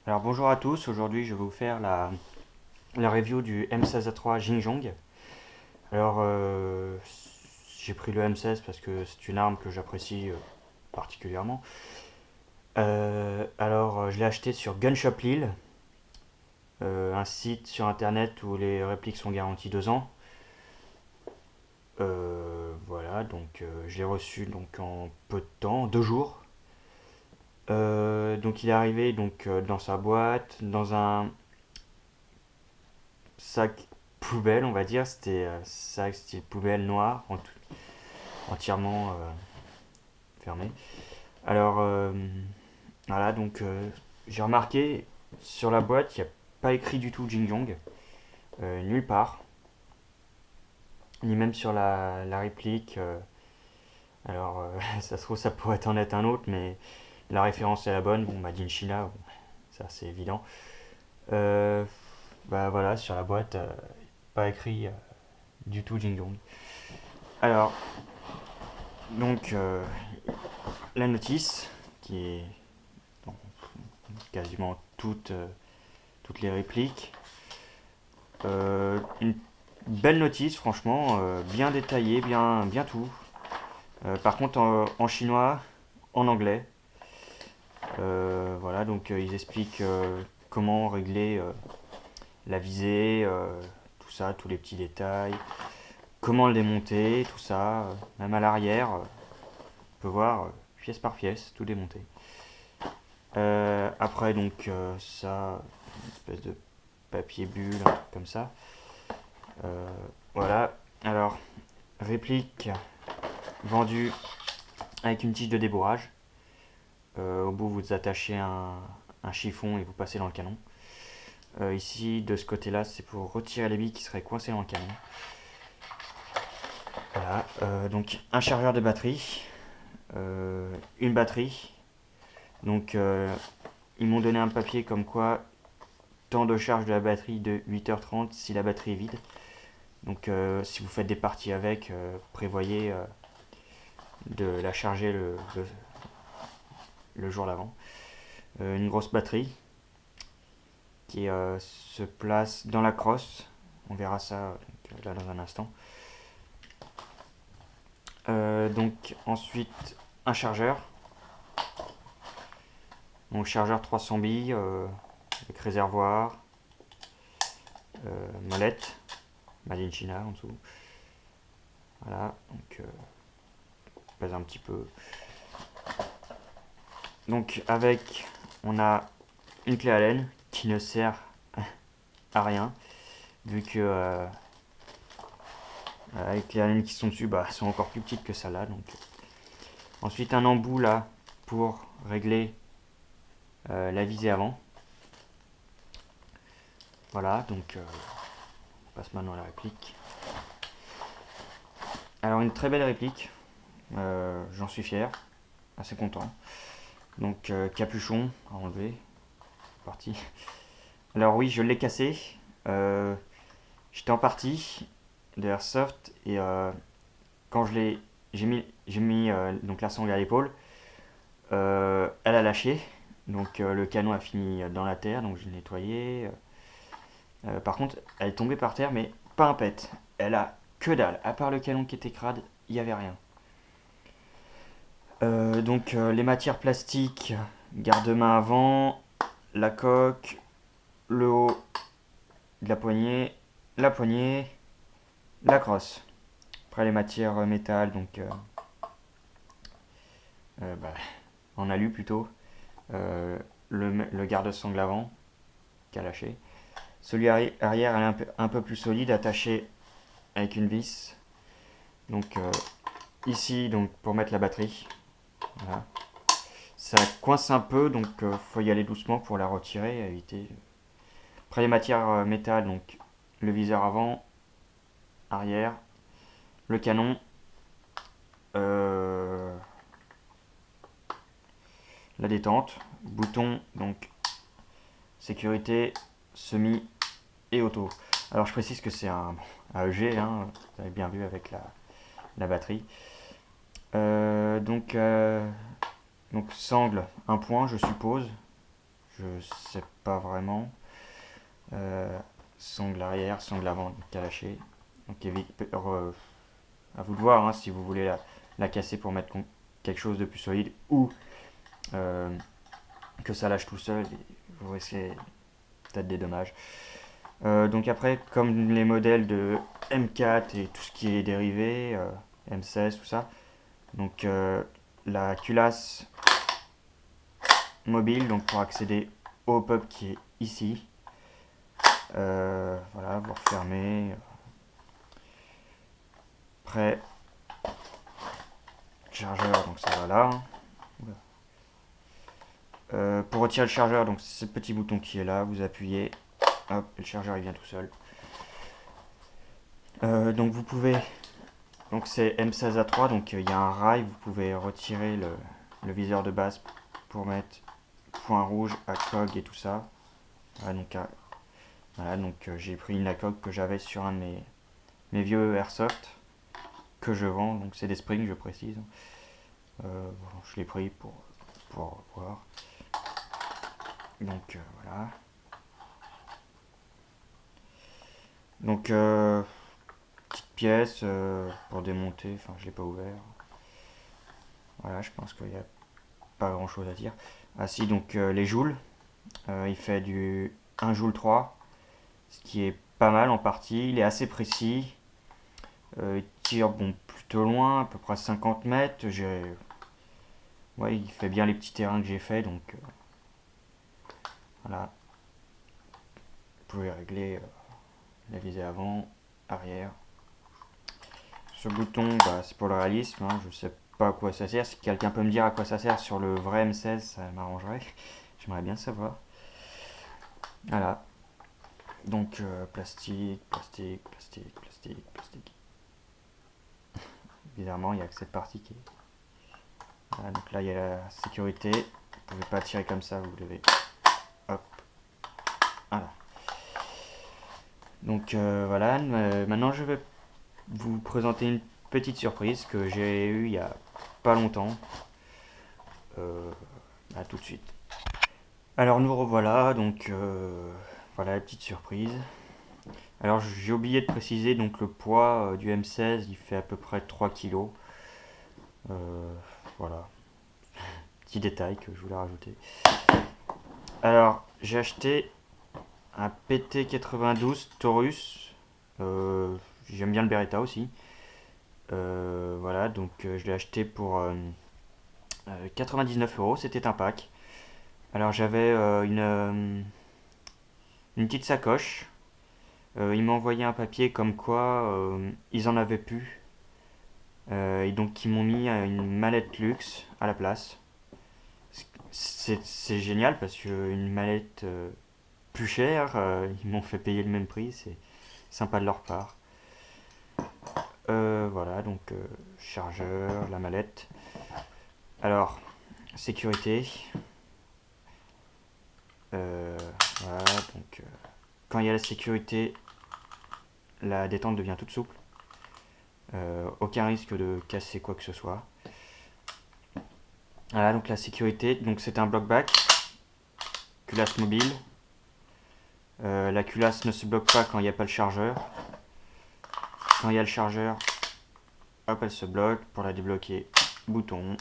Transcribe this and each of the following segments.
Alors bonjour à tous, aujourd'hui je vais vous faire la review du M16A3 Jingjong. Alors j'ai pris le M16 parce que c'est une arme que j'apprécie particulièrement. Je l'ai acheté sur Gunshop Lille, un site sur internet où les répliques sont garanties 2 ans. Voilà, donc je l'ai reçu donc, en peu de temps, 2 jours. Donc il est arrivé dans sa boîte, dans un sac poubelle, on va dire. C'était sac style poubelle noir, entièrement fermé. Alors, voilà, donc j'ai remarqué sur la boîte, il n'y a pas écrit du tout Jingyong, nulle part, ni même sur la réplique. Ça se trouve, ça pourrait en être un autre, mais la référence est la bonne. Bon, Made in China, bon, ça c'est évident. Euh, Bah voilà, sur la boîte, pas écrit du tout Jingyong. Alors, donc, la notice, qui est dans quasiment toutes les répliques. Une belle notice, franchement, bien détaillée, bien tout. Par contre, en chinois, en anglais. Voilà, donc ils expliquent comment régler la visée, tout ça, tous les petits détails. Comment le démonter, tout ça. Même à l'arrière, on peut voir pièce par pièce, tout démonter. Après, donc, ça, une espèce de papier bulle, un truc comme ça. Euh, voilà. Alors, réplique vendue avec une tige de débourrage. Au bout, vous attachez un chiffon et vous passez dans le canon. Ici, de ce côté-là, c'est pour retirer les billes qui seraient coincées dans le canon. Voilà. Donc, un chargeur de batterie. Une batterie. Donc, ils m'ont donné un papier comme quoi temps de charge de la batterie de 8h30 si la batterie est vide. Donc si vous faites des parties avec, prévoyez de la charger le jour d'avant. Une grosse batterie qui se place dans la crosse. On verra ça là dans un instant. Donc ensuite un chargeur. Donc chargeur 300 billes avec réservoir, molette, Made in China en dessous. Voilà, donc pèse un petit peu. Donc avec, on a une clé Allen qui ne sert à rien, vu que les clés Allen qui sont dessus sont encore plus petites que celle-là. Donc. Ensuite un embout là pour régler la visée avant. Voilà, donc on passe maintenant à la réplique. Alors une très belle réplique, j'en suis fier, assez content. Donc capuchon à enlever, parti. Alors oui, je l'ai cassé. J'étais en partie de Airsoft et quand j'ai mis donc la sangle à l'épaule, elle a lâché. Donc le canon a fini dans la terre, donc je l'ai nettoyé. Par contre, elle est tombée par terre, mais pas un pet. Elle a que dalle. À part le canon qui était crade, il n'y avait rien. Les matières plastiques, garde-main avant, la coque, le haut de la poignée, la crosse. Après les matières métal, en alu plutôt, le garde-sangle avant qui a lâché. Celui arrière est un peu plus solide, attaché avec une vis. Donc ici, donc pour mettre la batterie. Voilà. Ça coince un peu, donc faut y aller doucement pour la retirer, éviter. Après les matières métal, donc le viseur avant, arrière, le canon, euh, la détente, bouton donc sécurité, semi et auto. Alors je précise que c'est un AEG, hein, vous avez bien vu avec la batterie. Donc sangle, un point je suppose. je sais pas vraiment. Sangle arrière, sangle avant, calaché. Donc à vous de voir hein, si vous voulez la casser pour mettre quelque chose de plus solide ou euh, que ça lâche tout seul et vous risquez peut-être des dommages. Donc après, comme les modèles de M4 et tout ce qui est dérivé, M16, tout ça, donc la culasse mobile, donc pour accéder au pub qui est ici. Voilà, vous refermez. Après, chargeur, donc ça va là. Pour retirer le chargeur, donc c'est ce petit bouton qui est là, vous appuyez, hop, et le chargeur il vient tout seul. Donc vous pouvez, donc c'est M16A3, donc il y a un rail, vous pouvez retirer le viseur de base pour mettre point rouge, ACOG et tout ça. Voilà, donc j'ai pris une ACOG que j'avais sur un de mes vieux Airsoft que je vends, donc c'est des springs, je précise. Bon, je l'ai pris pour voir. Donc voilà. Donc petite pièce pour démonter, enfin je l'ai pas ouvert. Voilà, je pense qu'il n'y a pas grand chose à dire. Ah si, donc les joules, il fait du 1 joule 3, ce qui est pas mal en partie, il est assez précis. Il tire bon, plutôt loin, à peu près 50 mètres. Ouais, il fait bien les petits terrains que j'ai fait, donc voilà. Vous pouvez régler la visée avant, arrière. Ce bouton, bah, c'est pour le réalisme, hein, je sais pas à quoi ça sert. Si quelqu'un peut me dire à quoi ça sert sur le vrai M16, ça m'arrangerait. J'aimerais bien savoir. Voilà. Donc plastique, plastique, plastique, plastique, plastique. Évidemment, il n'y a que cette partie qui est... Voilà, donc là, il y a la sécurité. Vous ne pouvez pas tirer comme ça, vous devez... Hop. Voilà. Donc voilà, maintenant je vais vous présenter une petite surprise que j'ai eue il y a pas longtemps. À tout de suite. Alors nous revoilà, donc voilà la petite surprise. Alors j'ai oublié de préciser, donc le poids du M16 il fait à peu près 3 kg. Voilà, petit détail que je voulais rajouter. Alors j'ai acheté un PT92 Taurus. J'aime bien le Beretta aussi. Voilà, donc je l'ai acheté pour 99 euros, c'était un pack. Alors j'avais une petite sacoche. Ils m'ont envoyé un papier comme quoi ils en avaient plus. Et donc ils m'ont mis une mallette luxe à la place. C'est génial parce qu'une mallette plus chère, ils m'ont fait payer le même prix. C'est sympa de leur part. Voilà, donc chargeur, la mallette. Alors, sécurité. Voilà, donc quand il y a la sécurité, la détente devient toute souple. Aucun risque de casser quoi que ce soit. Voilà, donc la sécurité, donc c'est un bloc back, culasse mobile. La culasse ne se bloque pas quand il n'y a pas le chargeur. Quand il y a le chargeur, hop, elle se bloque. Pour la débloquer, bouton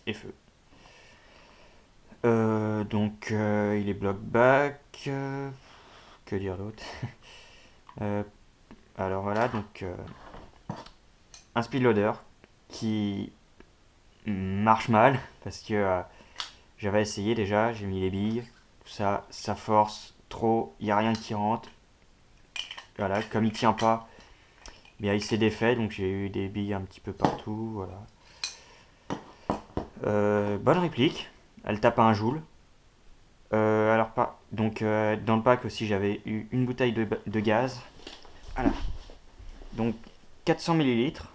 et feu. Donc il est bloc back. Que dire d'autre? Alors voilà, donc un speed loader qui marche mal parce que j'avais essayé déjà, j'ai mis les billes, tout ça, ça force trop, il n'y a rien qui rentre. Voilà, comme il tient pas, bien il s'est défait, donc j'ai eu des billes un petit peu partout, voilà. Bonne réplique, elle tape à 1 joule. Alors pas, donc dans le pack aussi j'avais eu une bouteille de gaz. Voilà. Donc 400 millilitres.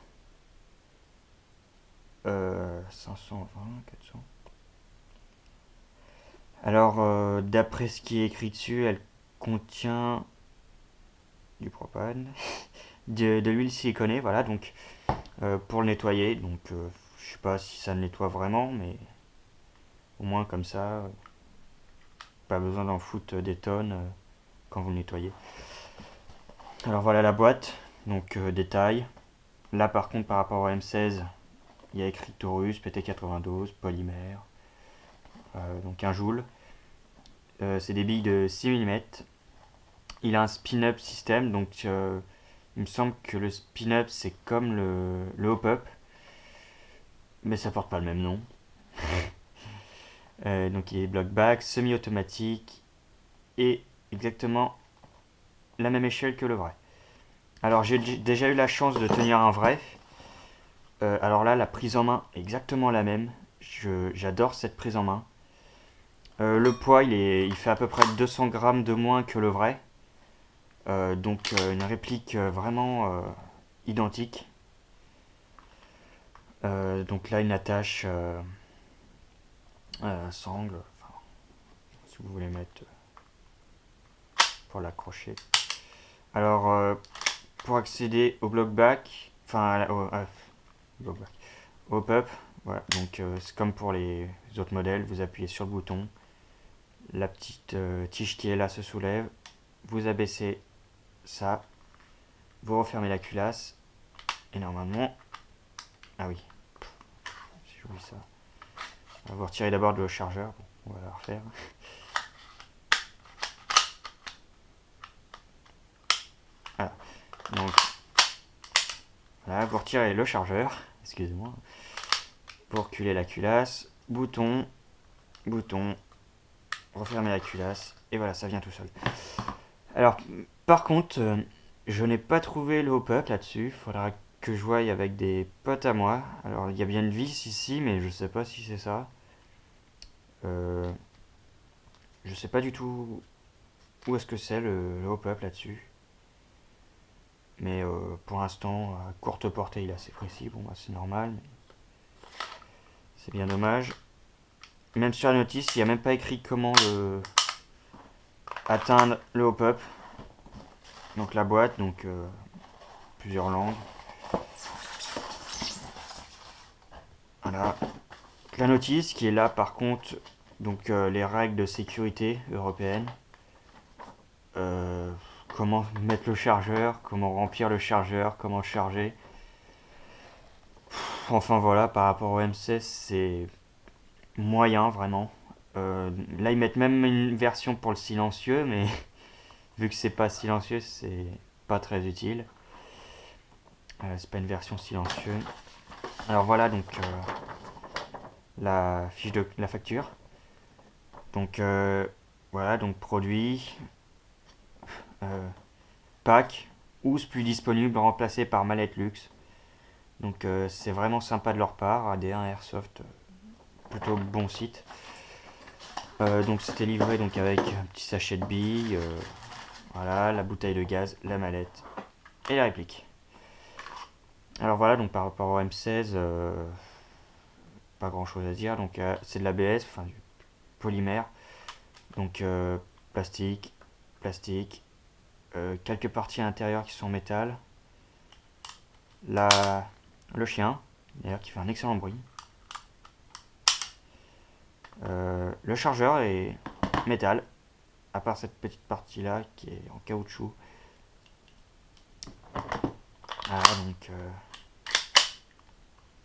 520, 400. Alors, d'après ce qui est écrit dessus, elle contient du propane, de l'huile siliconée, voilà, donc pour le nettoyer. Donc, je sais pas si ça le nettoie vraiment, mais au moins comme ça, pas besoin d'en foutre des tonnes quand vous le nettoyez. Alors voilà la boîte, donc détail. Là par contre par rapport au M16, il y a écrit Taurus, PT92, polymère, donc 1 joule. C'est des billes de 6 mm. Il a un spin-up système, donc il me semble que le spin-up c'est comme le hop-up, mais ça porte pas le même nom. Donc il est block back, semi-automatique et exactement la même échelle que le vrai. Alors j'ai déjà eu la chance de tenir un vrai. Alors là la prise en main est exactement la même. J'adore cette prise en main. Le poids il fait à peu près 200 grammes de moins que le vrai. Donc une réplique vraiment identique. Donc là une attache sangle, enfin, si vous voulez mettre pour l'accrocher. Alors pour accéder au block back, enfin au pop, voilà, donc c'est comme pour les autres modèles, vous appuyez sur le bouton, la petite tige qui est là se soulève, vous abaissez ça, vous refermez la culasse, et normalement, ah oui, si j'oublie ça, vous retirez d'abord le chargeur, bon, on va la refaire. Voilà, donc voilà, vous retirez le chargeur, excusez-moi, vous reculez la culasse, bouton, bouton, refermez la culasse, et voilà, ça vient tout seul. Alors, par contre, je n'ai pas trouvé le hop-up là-dessus, il faudra que je voie avec des potes à moi. Alors, il y a bien une vis ici, mais je sais pas si c'est ça. Je sais pas du tout où est-ce que c'est le hop-up là-dessus. Mais pour l'instant, à courte portée, il est assez précis. Bon, bah, c'est normal. C'est bien dommage. Même sur la notice, il n'y a même pas écrit comment atteindre le hop-up. Donc la boîte, donc plusieurs langues. Voilà. La notice qui est là par contre, donc les règles de sécurité européennes. Comment mettre le chargeur, comment remplir le chargeur, comment charger. Enfin voilà, par rapport au M16, c'est moyen vraiment. Là ils mettent même une version pour le silencieux, mais vu que c'est pas silencieux, c'est pas très utile. C'est pas une version silencieuse. Alors voilà donc la fiche de la facture. Donc voilà, donc produit, pack, housse plus disponible remplacé par mallette luxe. Donc c'est vraiment sympa de leur part, AD1 Airsoft, plutôt bon site. Donc c'était livré donc avec un petit sachet de billes, voilà, la bouteille de gaz, la mallette et la réplique. Alors voilà, donc par rapport au M16, pas grand chose à dire. Donc c'est de l'ABS, enfin du polymère. Donc plastique, plastique, quelques parties à l'intérieur qui sont en métal. Le chien, d'ailleurs, qui fait un excellent bruit. Le chargeur est métal, à part cette petite partie là qui est en caoutchouc. Voilà, donc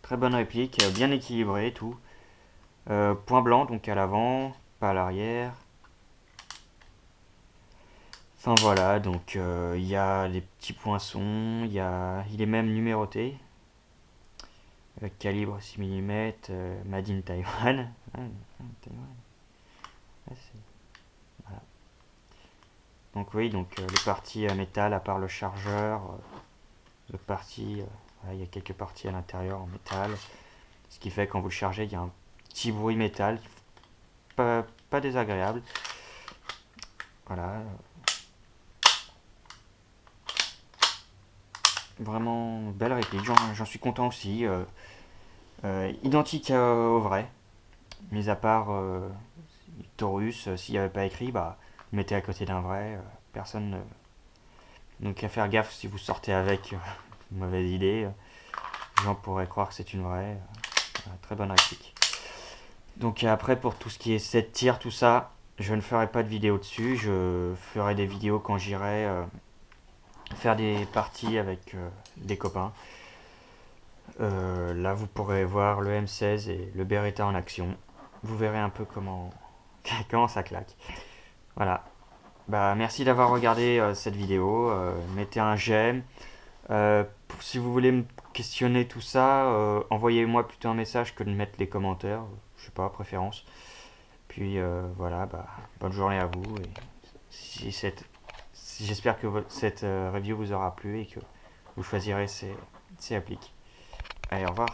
très bonne réplique, bien équilibré tout. Point blanc donc à l'avant, pas à l'arrière. Enfin voilà, donc il y a des petits poinçons, il est même numéroté. Calibre 6 mm, Made in Taiwan. Taiwan. Voilà. Donc oui, donc les parties métal à part le chargeur, l'autre partie, voilà, il y a quelques parties à l'intérieur en métal. Ce qui fait quand vous le chargez, il y a un petit bruit métal, pas désagréable. Voilà. Vraiment belle réplique, j'en suis content aussi. Identique au vrai, mis à part Taurus, s'il n'y avait pas écrit, bah, vous mettez à côté d'un vrai, personne. Donc à faire gaffe si vous sortez avec, une mauvaise idée. Les gens pourraient croire que c'est une vraie. Très bonne réplique. Donc après pour tout ce qui est 7 tirs, tout ça, je ne ferai pas de vidéo dessus. Je ferai des vidéos quand j'irai faire des parties avec des copains. Là, vous pourrez voir le M16 et le Beretta en action. Vous verrez un peu comment, comment ça claque. Voilà. Bah, merci d'avoir regardé cette vidéo. Mettez un j'aime. Si vous voulez me questionner tout ça, envoyez-moi plutôt un message que de mettre les commentaires. Je sais pas, préférence. Puis voilà, bah, bonne journée à vous. Et j'espère que cette review vous aura plu et que vous choisirez ces appliques. Allez, au revoir.